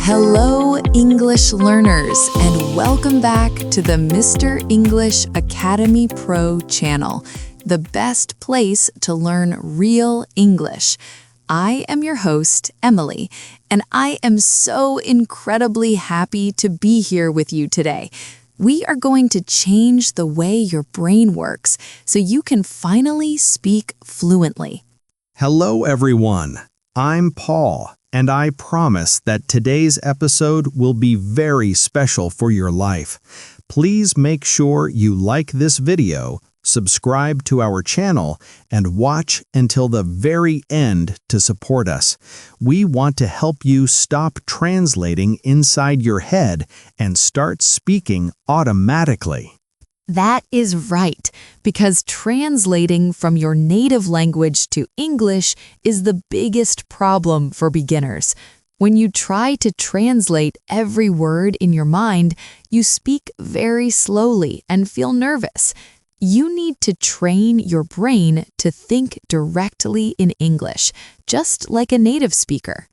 Hello, English learners, and welcome back to the Mr. English Academy Pro channel, the best place to learn real English. I am your host, Emily, and I am so incredibly happy to be here with you today. We are going to change the way your brain works so you can finally speak fluently. Hello, everyone. I'm Paul, and I promise that today's episode will be very special for your life. Please make sure you like this video, subscribe to our channel, and watch until the very end to support us. We want to help you stop translating inside your head and start speaking automatically. That is right, because translating from your native language to English is the biggest problem for beginners. When you try to translate every word in your mind, you speak very slowly and feel nervous. You need to train your brain to think directly in English, just like a native speaker.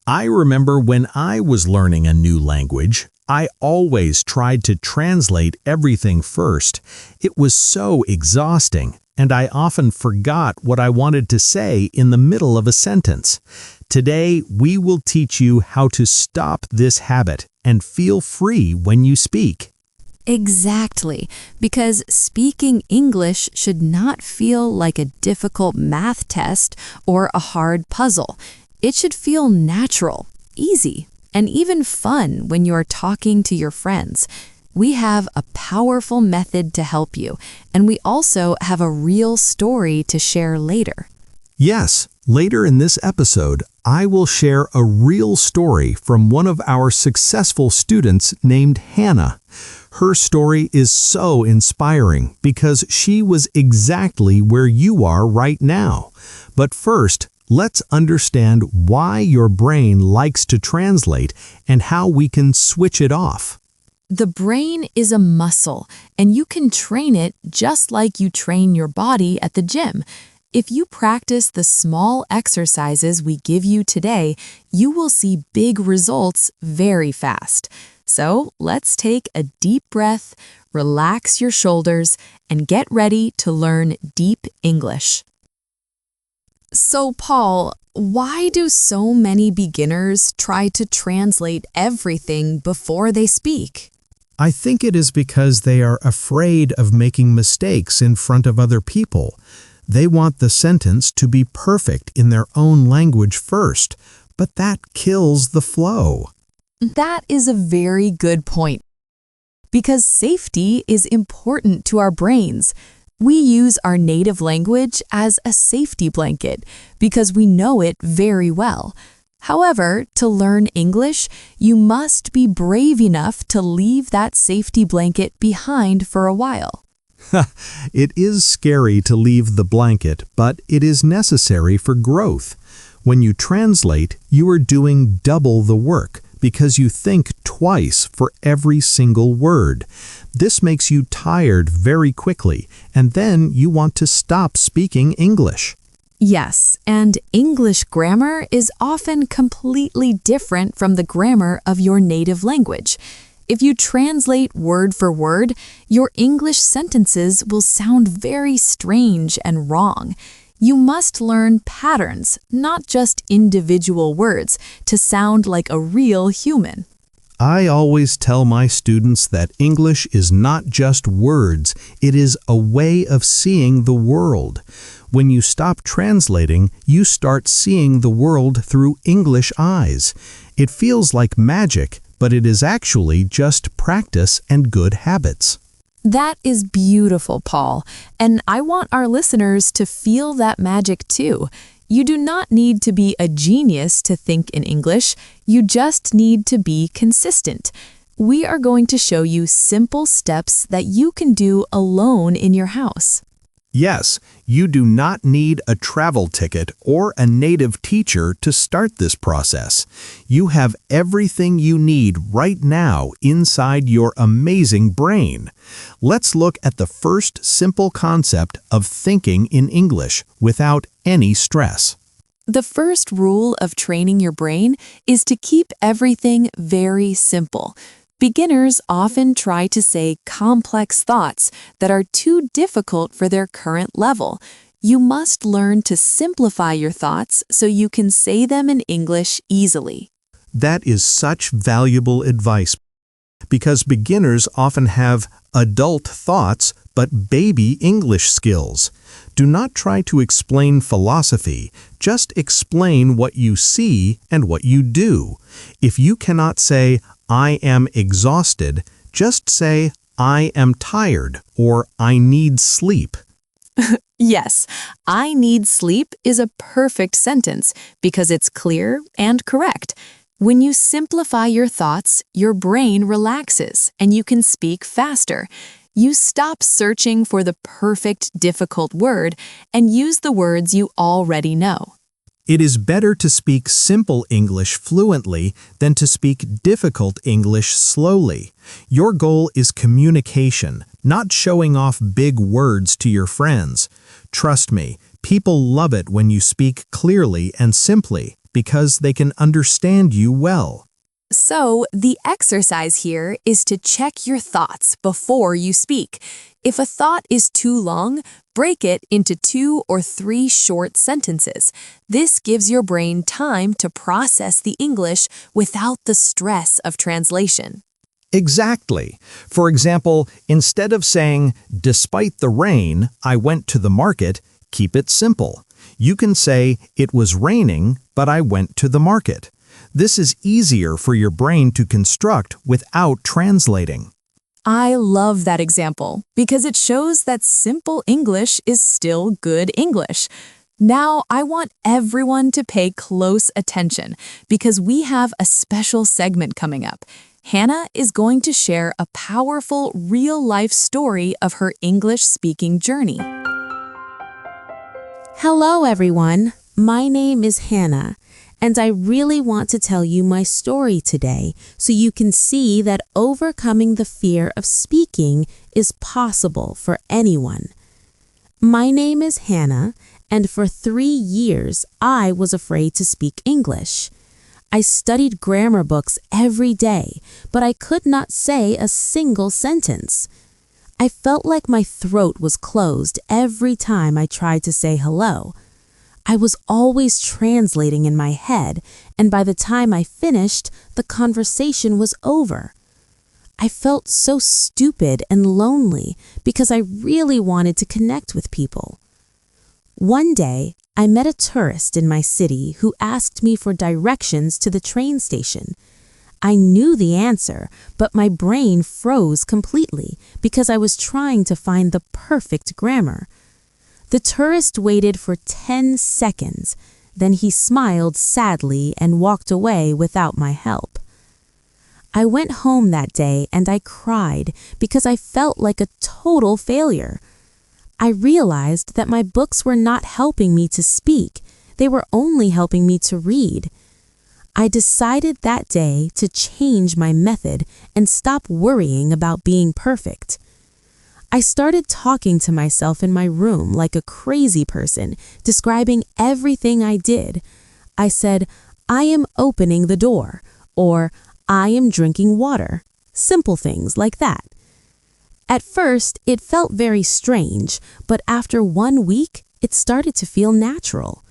I remember when I was learning a new language, I always tried to translate everything first. It was so exhausting, and I often forgot what I wanted to say in the middle of a sentence. Today, we will teach you how to stop this habit and feel free when you speak. Exactly, because speaking English should not feel like a difficult math test or a hard puzzle. It should feel natural, easy, and even fun when you are talking to your friends. We have a powerful method to help you, and we also have a real story to share later. Yes, later in this episode, I will share a real story from one of our successful students named Hannah. Her story is so inspiring because she was exactly where you are right now. But first, let's understand why your brain likes to translate and how we can switch it off. The brain is a muscle, and you can train it just like you train your body at the gym. If you practice the small exercises we give you today, you will see big results very fast. So let's take a deep breath, relax your shoulders, and get ready to learn deep English. So, Paul, why do so many beginners try to translate everything before they speak? I think it is because they are afraid of making mistakes in front of other people. They want the sentence to be perfect in their own language first, but that kills the flow. That is a very good point. Because safety is important to our brains. We use our native language as a safety blanket because we know it very well. However, to learn English, you must be brave enough to leave that safety blanket behind for a while. It is scary to leave the blanket, but it is necessary for growth. When you translate, you are doing double the work because you think twice for every single word. This makes you tired very quickly, and then you want to stop speaking English. Yes, and English grammar is often completely different from the grammar of your native language. If you translate word for word, your English sentences will sound very strange and wrong. You must learn patterns, not just individual words, to sound like a real human. I always tell my students that English is not just words, it is a way of seeing the world. When you stop translating, you start seeing the world through English eyes. It feels like magic, but it is actually just practice and good habits. That is beautiful, Paul, and I want our listeners to feel that magic too. You do not need to be a genius to think in English, you just need to be consistent. We are going to show you simple steps that you can do alone in your house. Yes, you do not need a travel ticket or a native teacher to start this process. You have everything you need right now inside your amazing brain. Let's look at the first simple concept of thinking in English without any stress. The first rule of training your brain is to keep everything very simple. Beginners often try to say complex thoughts that are too difficult for their current level. You must learn to simplify your thoughts so you can say them in English easily. That is such valuable advice because beginners often have adult thoughts but baby English skills. Do not try to explain philosophy, just explain what you see and what you do. If you cannot say, I am exhausted, just say, I am tired or I need sleep. Yes, I need sleep is a perfect sentence because it's clear and correct. When you simplify your thoughts, your brain relaxes and you can speak faster. You stop searching for the perfect, difficult word and use the words you already know. It is better to speak simple English fluently than to speak difficult English slowly. Your goal is communication, not showing off big words to your friends. Trust me, people love it when you speak clearly and simply because they can understand you well. So, the exercise here is to check your thoughts before you speak. If a thought is too long, break it into 2 or 3 short sentences. This gives your brain time to process the English without the stress of translation. Exactly. For example, instead of saying, despite the rain, I went to the market, keep it simple. You can say, it was raining, but I went to the market. This is easier for your brain to construct without translating. I love that example because it shows that simple English is still good English. Now, I want everyone to pay close attention because we have a special segment coming up. Hannah is going to share a powerful real-life story of her English-speaking journey. Hello, everyone. My name is Hannah, and I really want to tell you my story today so you can see that overcoming the fear of speaking is possible for anyone. My name is Hannah, and for 3 years, I was afraid to speak English. I studied grammar books every day, but I could not say a single sentence. I felt like my throat was closed every time I tried to say hello. I was always translating in my head, and by the time I finished, the conversation was over. I felt so stupid and lonely because I really wanted to connect with people. One day, I met a tourist in my city who asked me for directions to the train station. I knew the answer, but my brain froze completely because I was trying to find the perfect grammar. The tourist waited for 10 seconds, then he smiled sadly and walked away without my help. I went home that day and I cried because I felt like a total failure. I realized that my books were not helping me to speak, they were only helping me to read. I decided that day to change my method and stop worrying about being perfect. I started talking to myself in my room like a crazy person, describing everything I did. I said, I am opening the door, or I am drinking water. Simple things like that. At first, it felt very strange, but after 1 week, it started to feel natural.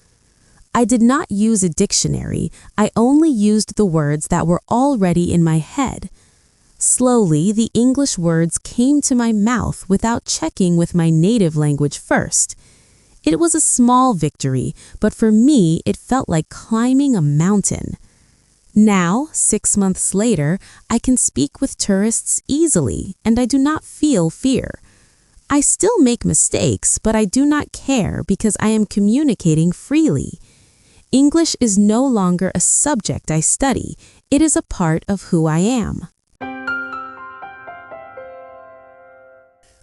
I did not use a dictionary, I only used the words that were already in my head. Slowly, the English words came to my mouth without checking with my native language first. It was a small victory, but for me, it felt like climbing a mountain. Now, 6 months later, I can speak with tourists easily, and I do not feel fear. I still make mistakes, but I do not care because I am communicating freely. English is no longer a subject I study, it is a part of who I am.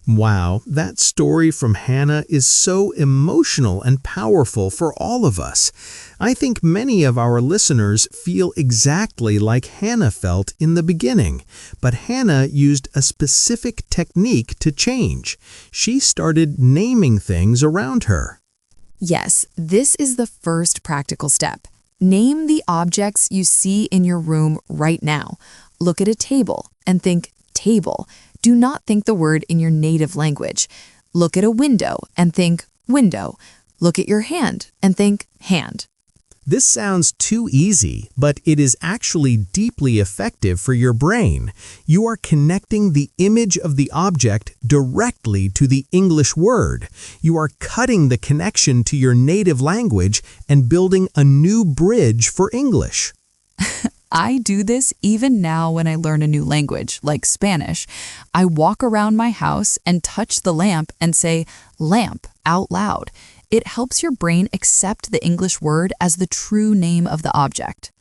Wow, that story from Hannah is so emotional and powerful for all of us. I think many of our listeners feel exactly like Hannah felt in the beginning, but Hannah used a specific technique to change. She started naming things around her. Yes, this is the first practical step. Name the objects you see in your room right now. Look at a table and think table. Do not think the word in your native language. Look at a window and think window. Look at your hand and think hand. This sounds too easy, but it is actually deeply effective for your brain. You are connecting the image of the object directly to the English word. You are cutting the connection to your native language and building a new bridge for English. I do this even now when I learn a new language, like Spanish. I walk around my house and touch the lamp and say lamp out loud. It helps your brain accept the English word as the true name of the object.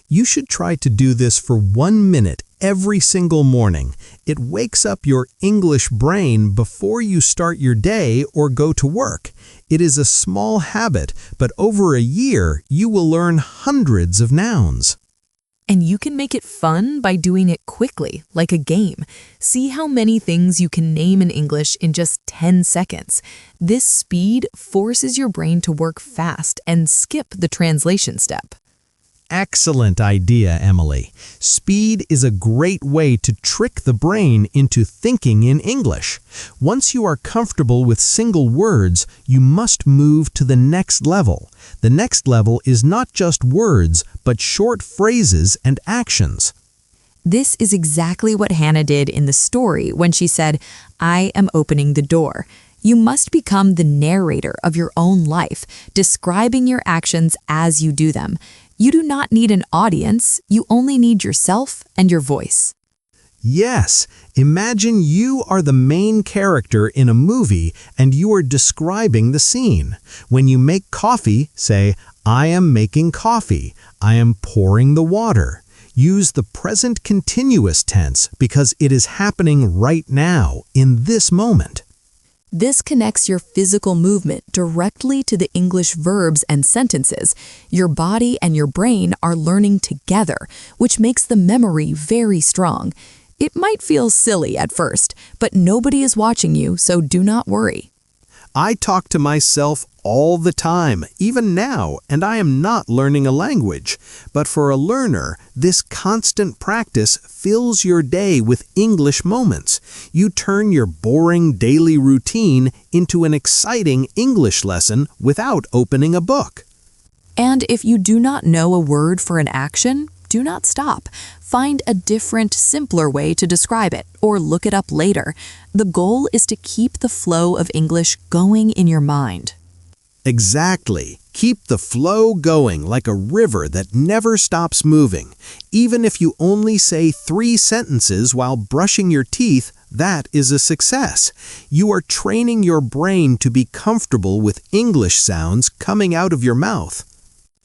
You should try to do this for 1 minute every single morning. It wakes up your English brain before you start your day or go to work. It is a small habit, but over a year, you will learn hundreds of nouns. And you can make it fun by doing it quickly, like a game. See how many things you can name in English in just 10 seconds. This speed forces your brain to work fast and skip the translation step. Excellent idea, Emily. Speed is a great way to trick the brain into thinking in English. Once you are comfortable with single words, you must move to the next level. The next level is not just words, but short phrases and actions. This is exactly what Hannah did in the story when she said, "I am opening the door." You must become the narrator of your own life, describing your actions as you do them. You do not need an audience, you only need yourself and your voice. Yes, imagine you are the main character in a movie and you are describing the scene. When you make coffee, say, "I am making coffee. I am pouring the water." Use the present continuous tense because it is happening right now, in this moment. This connects your physical movement directly to the English verbs and sentences. Your body and your brain are learning together, which makes the memory very strong. It might feel silly at first, but nobody is watching you, so do not worry. I talk to myself all the time, even now, and I am not learning a language. But for a learner, this constant practice fills your day with English moments. You turn your boring daily routine into an exciting English lesson without opening a book. And if you do not know a word for an action, do not stop. Find a different, simpler way to describe it, or look it up later. The goal is to keep the flow of English going in your mind. Exactly. Keep the flow going like a river that never stops moving. Even if you only say 3 sentences while brushing your teeth, that is a success. You are training your brain to be comfortable with English sounds coming out of your mouth.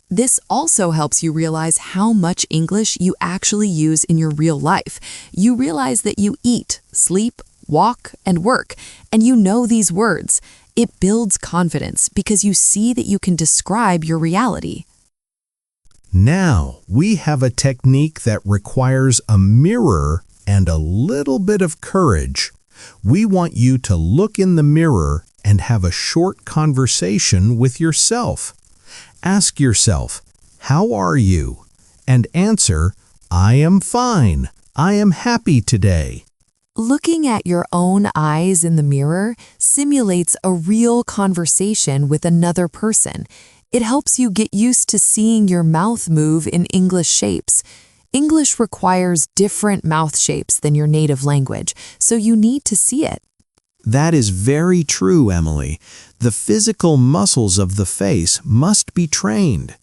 This also helps you realize how much English you actually use in your real life. You realize that you eat, sleep, walk, and work, and you know these words. It builds confidence because you see that you can describe your reality. Now, we have a technique that requires a mirror and a little bit of courage. We want you to look in the mirror and have a short conversation with yourself. Ask yourself, "How are you?" and answer, "I am fine. I am happy today." Looking at your own eyes in the mirror simulates a real conversation with another person. It helps you get used to seeing your mouth move in English shapes. English requires different mouth shapes than your native language, so you need to see it. That is very true, Emily. The physical muscles of the face must be trained.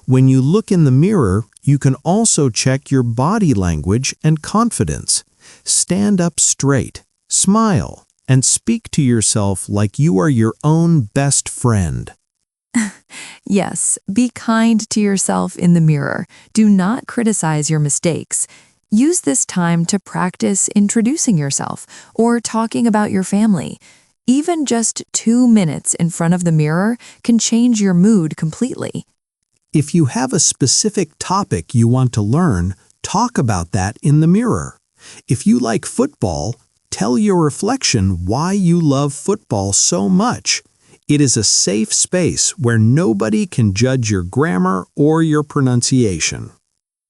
When you look in the mirror, you can also check your body language and confidence. Stand up straight, smile, and speak to yourself like you are your own best friend. Yes, be kind to yourself in the mirror. Do not criticize your mistakes. Use this time to practice introducing yourself or talking about your family. Even just 2 minutes in front of the mirror can change your mood completely. If you have a specific topic you want to learn, talk about that in the mirror. If you like football, tell your reflection why you love football so much. It is a safe space where nobody can judge your grammar or your pronunciation.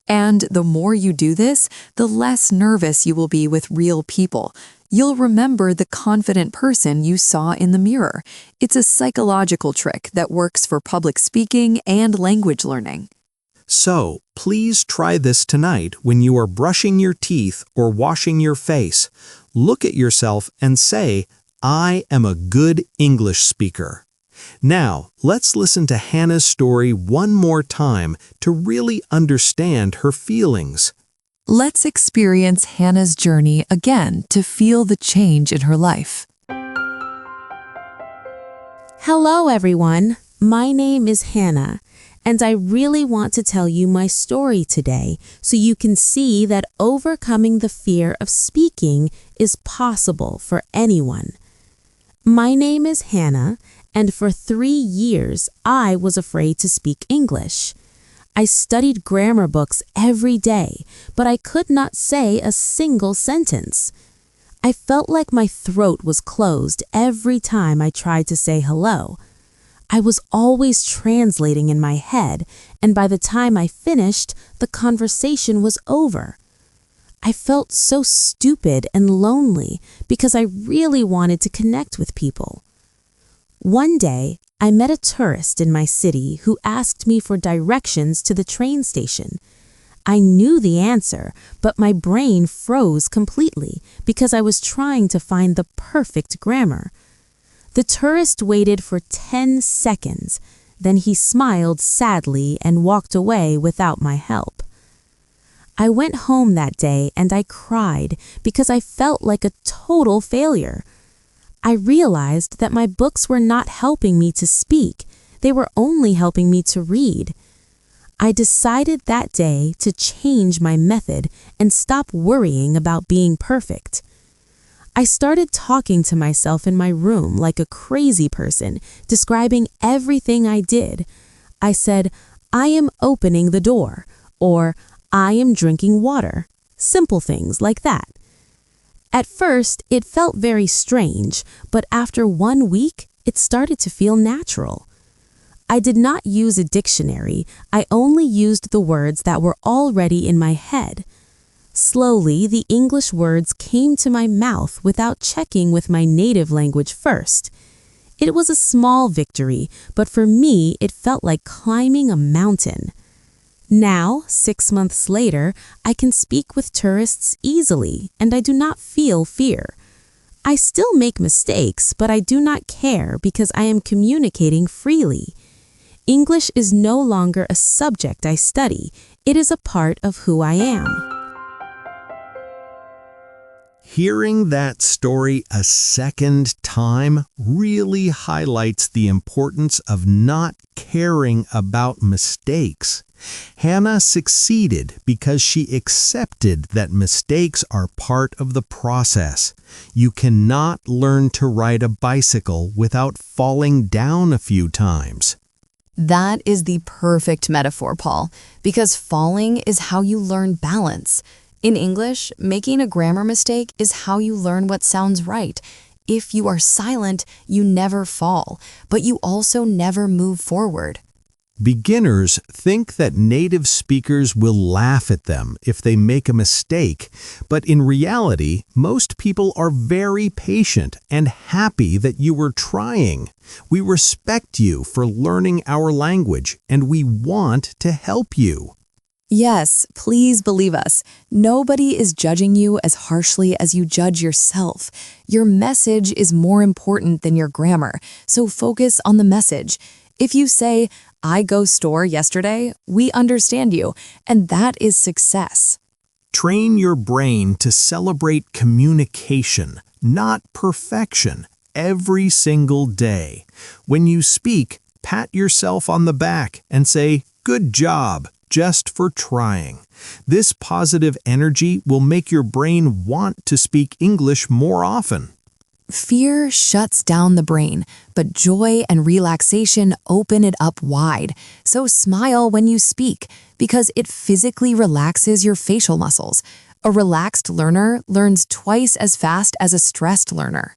And the more you do this, the less nervous you will be with real people. You'll remember the confident person you saw in the mirror. It's a psychological trick that works for public speaking and language learning. So, please try this tonight when you are brushing your teeth or washing your face. Look at yourself and say, "I am a good English speaker." Now, let's listen to Hannah's story one more time to really understand her feelings. Let's experience Hannah's journey again to feel the change in her life. Hello, everyone. My name is Hannah, and I really want to tell you my story today so you can see that overcoming the fear of speaking is possible for anyone. My name is Hannah, and for 3 years, I was afraid to speak English. I studied grammar books every day, but I could not say a single sentence. I felt like my throat was closed every time I tried to say hello. I was always translating in my head, and by the time I finished, the conversation was over. I felt so stupid and lonely because I really wanted to connect with people. One day, I met a tourist in my city who asked me for directions to the train station. I knew the answer, but my brain froze completely because I was trying to find the perfect grammar. The tourist waited for 10 seconds, then he smiled sadly and walked away without my help. I went home that day and I cried because I felt like a total failure. I realized that my books were not helping me to speak. They were only helping me to read. I decided that day to change my method and stop worrying about being perfect. I started talking to myself in my room like a crazy person, describing everything I did. I said, "I am opening the door," or "I am drinking water." Simple things like that. At first, it felt very strange, but after 1 week, it started to feel natural. I did not use a dictionary. I only used the words that were already in my head. Slowly, the English words came to my mouth without checking with my native language first. It was a small victory, but for me, it felt like climbing a mountain. Now, 6 months later, I can speak with tourists easily, and I do not feel fear. I still make mistakes, but I do not care because I am communicating freely. English is no longer a subject I study. It is a part of who I am. Hearing that story a second time really highlights the importance of not caring about mistakes. Hannah succeeded because she accepted that mistakes are part of the process. You cannot learn to ride a bicycle without falling down a few times. That is the perfect metaphor, Paul, because falling is how you learn balance. In English, making a grammar mistake is how you learn what sounds right. If you are silent, you never fall, but you also never move forward. Beginners think that native speakers will laugh at them if they make a mistake, but in reality, most people are very patient and happy that you were trying. We respect you for learning our language, and we want to help you. Yes, please believe us. Nobody is judging you as harshly as you judge yourself. Your message is more important than your grammar, so focus on the message. If you say, "I go store yesterday," we understand you, and that is success. Train your brain to celebrate communication, not perfection, every single day. When you speak, pat yourself on the back and say, "Good job," just for trying. This positive energy will make your brain want to speak English more often. Fear shuts down the brain, but joy and relaxation open it up wide. So smile when you speak, because it physically relaxes your facial muscles. A relaxed learner learns twice as fast as a stressed learner.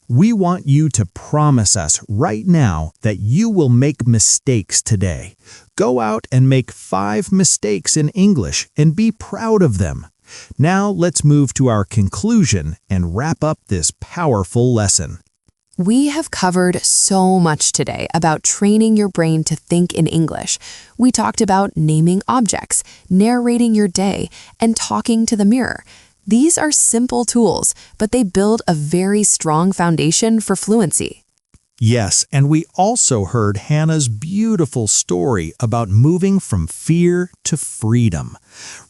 We want you to promise us right now that you will make mistakes today. Go out and make 5 mistakes in English and be proud of them. Now let's move to our conclusion and wrap up this powerful lesson. We have covered so much today about training your brain to think in English. We talked about naming objects, narrating your day, and talking to the mirror. These are simple tools, but they build a very strong foundation for fluency. Yes, and we also heard Hannah's beautiful story about moving from fear to freedom.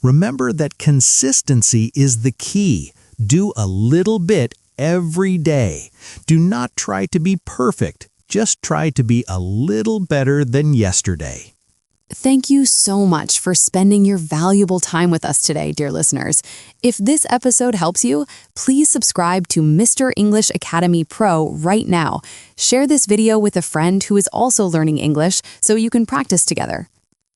Remember that consistency is the key. Do a little bit every day. Do not try to be perfect. Just try to be a little better than yesterday. Thank you so much for spending your valuable time with us today, dear listeners. If this episode helps you, please subscribe to Mr. English Academy Pro right now. Share this video with a friend who is also learning English so you can practice together.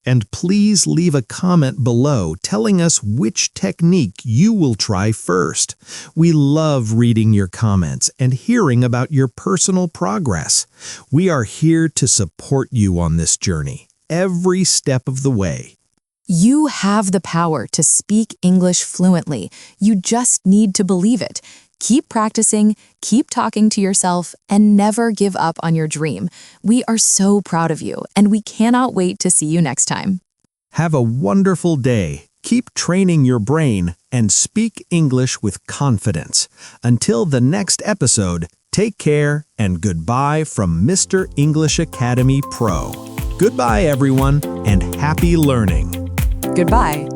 And please leave a comment below telling us which technique you will try first. We love reading your comments and hearing about your personal progress. We are here to support you on this journey, every step of the way. You have the power to speak English fluently. You just need to believe it. Keep practicing, keep talking to yourself, and never give up on your dream. We are so proud of you, and we cannot wait to see you next time. Have a wonderful day. Keep training your brain and speak English with confidence. Until the next episode, take care and goodbye from Mr. English Academy Pro. Goodbye, everyone, and happy learning. Goodbye.